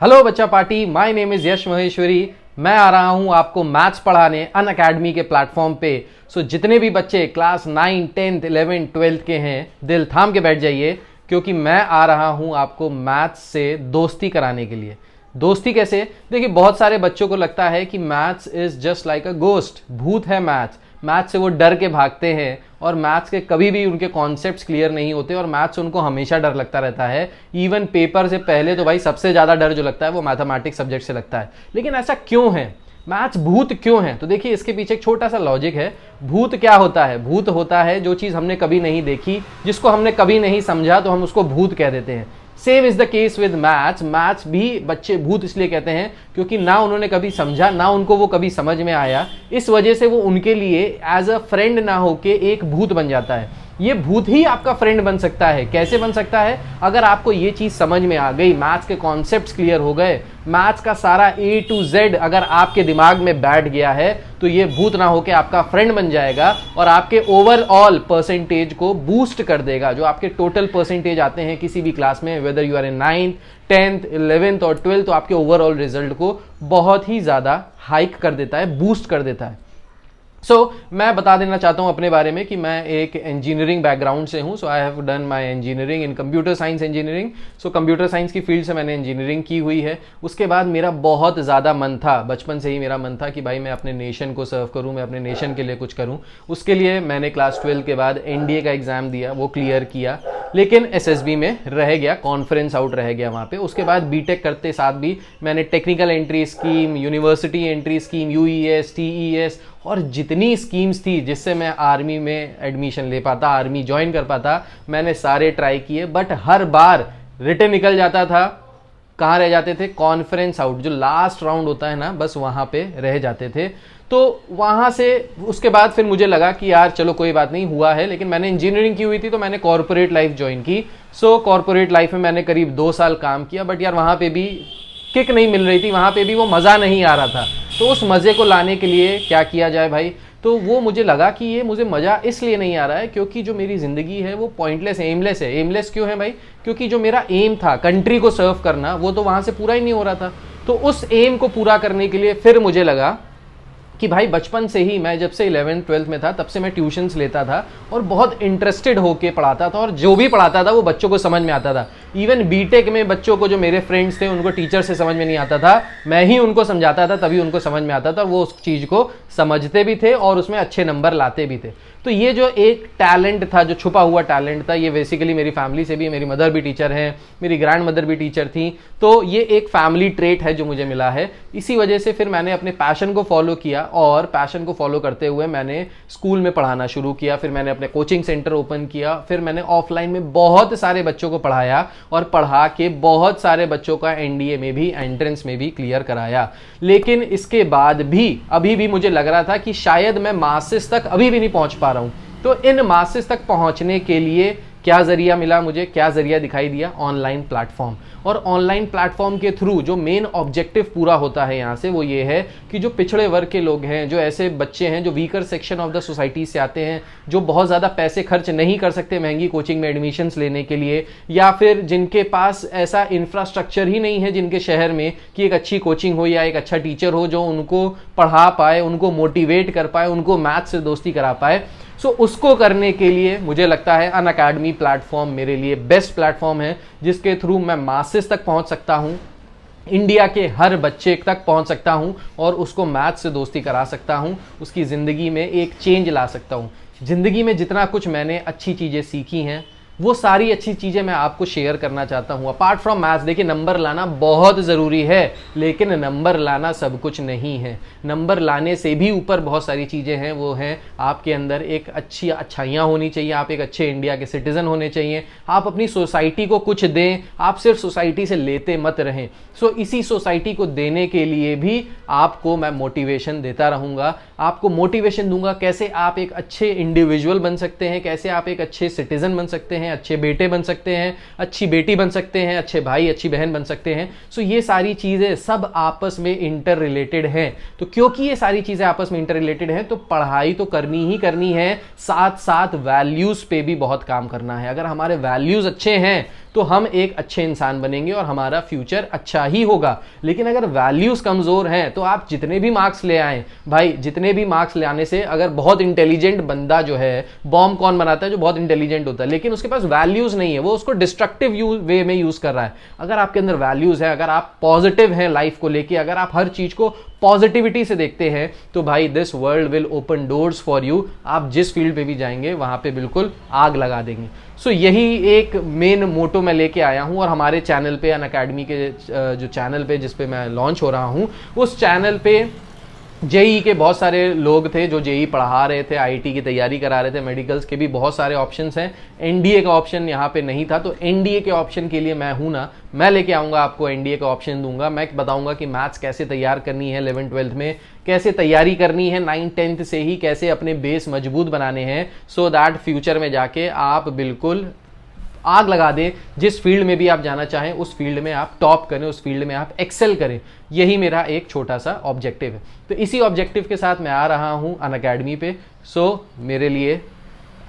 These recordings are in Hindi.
हेलो बच्चा पार्टी, माय नेम इज यश महेश्वरी। मैं आ रहा हूं आपको मैथ्स पढ़ाने अनअकैडमी के प्लेटफॉर्म पे। जितने भी बच्चे क्लास 9, 10, 11, 12 के हैं, दिल थाम के बैठ जाइए, क्योंकि मैं आ रहा हूं आपको मैथ्स से दोस्ती कराने के लिए। दोस्ती कैसे? देखिए, बहुत सारे बच्चों को लगता है कि maths is just like a ghost, भूत है मैथ्स। मैथ्स से वो डर के भागते हैं और मैथ्स के कभी भी उनके कॉन्सेप्ट्स क्लियर नहीं होते और मैथ्स उनको हमेशा डर लगता रहता है। इवन पेपर से पहले तो भाई सबसे ज़्यादा डर जो लगता है वो मैथमेटिक्स सब्जेक्ट से लगता है। लेकिन ऐसा क्यों है? मैथ्स भूत क्यों है? तो देखिए, इसके पीछे एक छोटा सा लॉजिक है। भूत क्या होता है? भूत होता है जो चीज़ हमने कभी नहीं देखी, जिसको हमने कभी नहीं समझा, तो हम उसको भूत कह देते हैं। Same is the case with maths. Maths भी बच्चे भूत इसलिए कहते हैं क्योंकि ना उन्होंने कभी समझा, ना उनको वो कभी समझ में आया। इस वजह से वो उनके लिए एज अ फ्रेंड ना होके एक भूत बन जाता है। ये भूत ही आपका फ्रेंड बन सकता है। कैसे बन सकता है? अगर आपको ये चीज समझ में आ गई, मैथ्स के कॉन्सेप्ट्स क्लियर हो गए, मैथ्स का सारा A to Z अगर आपके दिमाग में बैठ गया है, तो ये भूत ना होके आपका फ्रेंड बन जाएगा और आपके ओवरऑल परसेंटेज को बूस्ट कर देगा। जो आपके टोटल परसेंटेज आते हैं किसी भी क्लास में, whether you are in 9th, 10th, 11th और 12th, तो आपके ओवरऑल रिजल्ट को बहुत ही ज्यादा हाइक कर देता है, बूस्ट कर देता है। मैं बता देना चाहता हूं अपने बारे में कि मैं एक इंजीनियरिंग बैकग्राउंड से हूं। I have done my engineering in computer science engineering. Computer science की फील्ड से मैंने इंजीनियरिंग की हुई है। उसके बाद मेरा बहुत ज़्यादा मन था, बचपन से ही मेरा मन था कि भाई मैं अपने नेशन को सर्व करूं, मैं अपने नेशन के लिए कुछ करूं। उसके लिए मैंने क्लास 12 के बाद NDA का एग्ज़ाम दिया, वो क्लियर किया, लेकिन SSB में रह गया, कॉन्फ्रेंस आउट रह गया वहाँ पे। उसके बाद बीटेक करते साथ भी मैंने technical entry scheme, university entry scheme, UES, TES और जितनी स्कीम्स थी जिससे मैं आर्मी में एडमिशन ले पाता, आर्मी ज्वाइन कर पाता, मैंने सारे ट्राई किए। बट हर बार रिटर्न निकल जाता था। कहाँ रह जाते थे? कॉन्फ्रेंस आउट, जो लास्ट राउंड होता है ना, बस वहाँ पे रह जाते थे। तो वहाँ से उसके बाद फिर मुझे लगा कि यार चलो कोई बात नहीं, हुआ है। लेकिन मैंने इंजीनियरिंग की हुई थी तो मैंने कॉर्पोरेट लाइफ ज्वाइन की। कॉर्पोरेट लाइफ में मैंने करीब 2 साल काम किया। बट यार वहाँ पे भी किक नहीं मिल रही थी, वहाँ पे भी वो मज़ा नहीं आ रहा था। तो उस मज़े को लाने के लिए क्या किया जाए भाई? तो वो मुझे लगा कि ये मुझे मज़ा इसलिए नहीं आ रहा है क्योंकि जो मेरी ज़िंदगी है वो पॉइंटलेस है, एमलेस है। एमलेस क्यों है भाई? क्योंकि जो मेरा एम था कंट्री को सर्व करना, वो तो वहाँ से पूरा ही नहीं हो रहा था। तो उस एम को पूरा करने के लिए फिर मुझे लगा कि भाई बचपन से ही, मैं जब से 11th 12th में था तब से मैं ट्यूशन्स लेता था और बहुत इंटरेस्टेड होके पढ़ाता था और जो भी पढ़ाता था वो बच्चों को समझ में आता था। इवन बीटेक में बच्चों को, जो मेरे फ्रेंड्स थे, उनको टीचर से समझ में नहीं आता था, मैं ही उनको समझाता था, तभी उनको समझ में आता था। वो उस चीज़ को समझते भी थे और उसमें अच्छे नंबर लाते भी थे। तो ये जो एक टैलेंट था, जो छुपा हुआ टैलेंट था, ये बेसिकली मेरी फैमिली से भी, मेरी मदर भी टीचर हैं, मेरी ग्रैंड मदर भी टीचर थी। तो ये एक फैमिली ट्रेट है जो मुझे मिला है। इसी वजह से फिर मैंने अपने पैशन को फॉलो किया और पैशन को फॉलो करते हुए मैंने स्कूल में पढ़ाना शुरू किया। फिर मैंने अपने कोचिंग सेंटर ओपन किया। फिर मैंने ऑफलाइन में बहुत सारे बच्चों को पढ़ाया और पढ़ा के बहुत सारे बच्चों का NDA में भी, एंट्रेंस में भी क्लियर कराया। लेकिन इसके बाद भी अभी भी मुझे लग रहा था कि शायद मैं मासेस तक अभी भी नहीं पहुंच पा रहा हूं। तो इन मासेस तक पहुंचने के लिए क्या जरिया मिला मुझे, क्या जरिया दिखाई दिया? Online platform. और ऑनलाइन प्लेटफॉर्म के थ्रू जो मेन ऑब्जेक्टिव पूरा होता है यहाँ से, वो ये है कि जो पिछड़े वर्ग के लोग हैं, जो ऐसे बच्चे हैं जो weaker section of the society से आते हैं, जो बहुत ज़्यादा पैसे खर्च नहीं कर सकते महंगी कोचिंग में एडमिशन्स लेने के लिए, या फिर जिनके पास ऐसा इंफ्रास्ट्रक्चर ही नहीं है जिनके शहर में कि एक अच्छी कोचिंग हो या एक अच्छा टीचर हो जो उनको पढ़ा पाए, उनको मोटिवेट कर पाए, उनको मैथ्स से दोस्ती करा पाए। उसको करने के लिए मुझे लगता है अनअकैडमी प्लेटफॉर्म मेरे लिए बेस्ट प्लेटफॉर्म है, जिसके थ्रू मैं मासेस तक पहुंच सकता हूं, इंडिया के हर बच्चे तक पहुंच सकता हूं और उसको मैथ्स से दोस्ती करा सकता हूं, उसकी ज़िंदगी में एक चेंज ला सकता हूं। ज़िंदगी में जितना कुछ मैंने अच्छी चीज़ें सीखी हैं, वो सारी अच्छी चीज़ें मैं आपको शेयर करना चाहता हूँ। अपार्ट फ्रॉम मैथ्स, देखिए नंबर लाना बहुत ज़रूरी है, लेकिन नंबर लाना सब कुछ नहीं है। नंबर लाने से भी ऊपर बहुत सारी चीज़ें हैं। वो हैं आपके अंदर एक अच्छी अच्छाइयाँ होनी चाहिए, आप एक अच्छे इंडिया के सिटीज़न होने चाहिए, आप अपनी सोसाइटी को कुछ दें, आप सिर्फ सोसाइटी से लेते मत रहें। इसी सोसाइटी को देने के लिए भी आपको मैं मोटिवेशन देता रहूँगा, आपको मोटिवेशन दूंगा कैसे आप एक अच्छे इंडिविजुअल बन सकते हैं, कैसे आप एक अच्छे सिटीज़न बन सकते हैं, अच्छे बेटे बन सकते हैं, अच्छी बेटी बन सकते हैं, अच्छे भाई अच्छी बहन बन सकते हैं। ये सारी चीज़ें सब आपस में इंटर रिलेटेड हैं। तो क्योंकि ये सारी चीज़ें आपस में इंटर रिलेटेड हैं, तो पढ़ाई तो करनी ही करनी है, साथ साथ वैल्यूज़ पे भी बहुत काम करना है। अगर हमारे वैल्यूज़ अच्छे हैं तो हम एक अच्छे इंसान बनेंगे और हमारा फ्यूचर अच्छा ही होगा। लेकिन अगर वैल्यूज कमजोर हैं तो आप जितने भी मार्क्स ले आए भाई, जितने भी मार्क्स ले आने से, अगर बहुत इंटेलिजेंट बंदा जो है, बॉम्ब कौन बनाता है? जो बहुत इंटेलिजेंट होता है, लेकिन उसके पास वैल्यूज नहीं है, वो उसको डिस्ट्रक्टिव वे में यूज कर रहा है। अगर आपके अंदर वैल्यूज है, अगर आप पॉजिटिव हैं लाइफ को लेके, अगर आप हर चीज को पॉजिटिविटी से देखते हैं, तो भाई this world will open doors for you. आप जिस फील्ड पे भी जाएंगे वहां पे बिल्कुल आग लगा देंगे। सो यही एक मेन मोटो मैं लेके आया हूं, और हमारे चैनल पे, अनअकैडमी के जो चैनल पे जिस पे मैं लॉन्च हो रहा हूं, उस चैनल पे जेई के बहुत सारे लोग थे जो जेई पढ़ा रहे थे, आईटी की तैयारी करा रहे थे, मेडिकल्स के भी बहुत सारे ऑप्शंस हैं। एनडीए का ऑप्शन यहाँ पे नहीं था, तो एनडीए के ऑप्शन के लिए मैं हूं ना, मैं लेके आऊंगा आपको, एनडीए का ऑप्शन दूंगा। मैं बताऊंगा कि मैथ्स कैसे तैयार करनी है 11th 12th में, कैसे तैयारी करनी है 9th 10th से ही, कैसे अपने बेस मजबूत बनाने हैं, सो दैट फ्यूचर में जाके आप बिल्कुल आग लगा दें। जिस फील्ड में भी आप जाना चाहें उस फील्ड में आप टॉप करें, उस फील्ड में आप एक्सेल करें। यही मेरा एक छोटा सा ऑब्जेक्टिव है। तो इसी ऑब्जेक्टिव के साथ मैं आ रहा हूं अनअकैडमी पे। सो मेरे लिए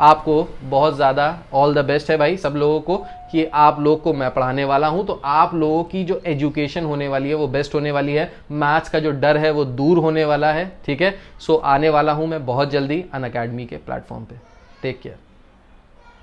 आपको बहुत ज़्यादा ऑल द बेस्ट है भाई, सब लोगों को, कि आप लोग को मैं पढ़ाने वाला हूं। तो आप लोगों की जो एजुकेशन होने वाली है वो बेस्ट होने वाली है। मैथ्स का जो डर है वो दूर होने वाला है, ठीक है। सो आने वाला हूं मैं बहुत जल्दी अनअकैडमी के प्लेटफॉर्म पे। Take care.